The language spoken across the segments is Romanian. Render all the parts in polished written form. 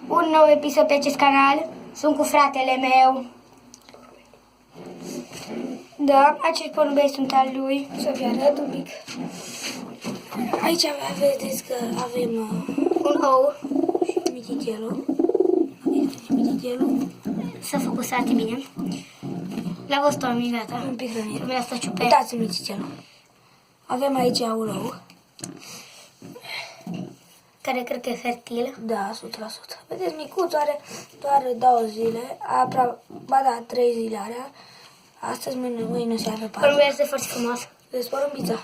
un nou episod pe acest canal. Sunt cu fratele meu. Da, acești porumbei sunt al lui. Să vi arăt un pic. Aici vedeți că avem Un ou. și mitichelul. Mitichelul. S-a făcut foarte bine. L-a văzut oamenii, gata. Un pic rănire. Mi-a stat ciupe. Uitați mitichelul. Avem aici ulău. Care cred că e fertil. Da, 100%. Vedeți, micuț are doar 2 zile. Ba da, 3 zile are. Astăzi, mâine se avea 4. Porumbel este foarte frumos. Deci porumbița.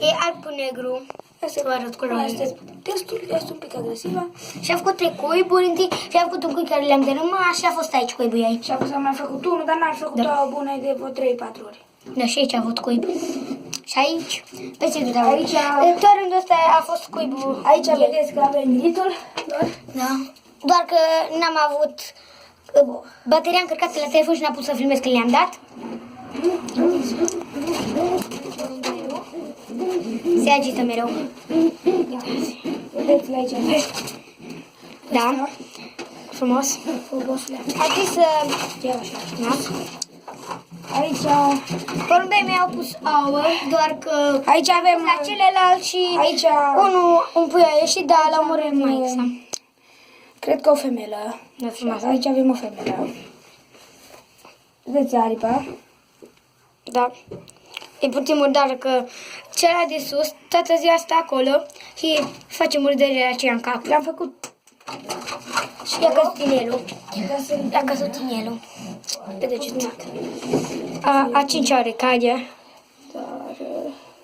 E alb cu negru. Să vă arăt culorile. Este un pic agresivă. Și a făcut 3 cuiburi întâi și a făcut un cuib care le-am dărâmat și a fost aici cuibul ei. Și apoi s-a mai făcut unul, dar n-ar făcut o bună de vreo 3-4 ori. Da, și aici a avut cuib. Și aici, pe ce dau? Aici Doar rândul ăsta a fost cuibul. Aici vedeți că avem gritul. Da. Doar că n-am avut bateria încărcată la telefon și n-am putut să filmez că le-am dat. Se agită mereu. Vedeți aici aveți. Da. Frumos. Frumosule. Ar trebui să... Ia așa. Da. Aici, Porumbei mei au pus ouă, doar că aici avem la celălalt și aici un pui a ieșit, dar l-a omorât maica. cred că o femelă. Da, frumos. Aici avem o femelă. Vedeți aripa? Da. E puțin murdar că cela de sus, toată ziua stă acolo și face murdările aceea în cap. Le-am făcut. Și ia căzut tinelul. Da, Ia căzut tinelul. Pe degetat. A 5 ore cade. dar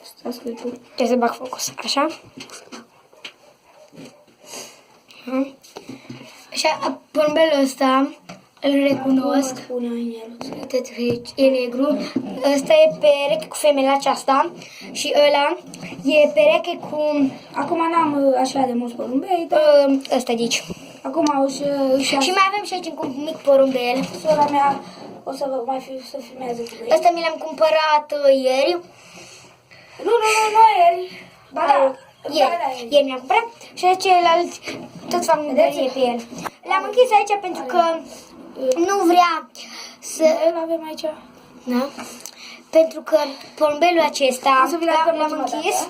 stați cu tu. Trebuie să bag focus. Așa. Așa, porumbelul ăsta îl recunosc. Pune inelul. Uitați că aici e negru. Ăsta e pereche cu femeia aceasta. Și ăla e pereche cu Acum n-am așa de mulți porumbei, dar ăsta de aici. acum Și mai avem și aici un mic porumbel. sora mea o să vă mai să filmează cu ei. Ăsta mi l-am cumpărat ieri. Nu, ieri. Ba da. Ieri mi-am cumpărat. Și celălalt tot fac mândărie pe el. L-am închis aici pentru că nu vrea să... Îl avem aici. Da? Pentru că porumbelul acesta Să vi-l arătăm l-am ultima închis.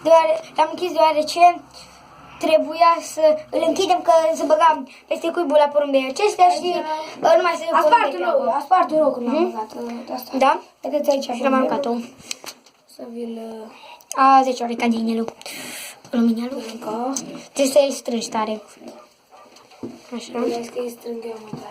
dată. L-am închis deoarece trebuia să îl închidem că se băga peste cuibul la porumbei acestea și nu mai se A spart un rog, a spart un rog când am băgat asta. Da? Vedeți aici. Și l-am aruncat-o. Să vi-l... A 10 ore ca din el. Luminelul. Încă. Trebuie să îl strângi tare. Așa. Vedeți că îi strâng eu mai tare.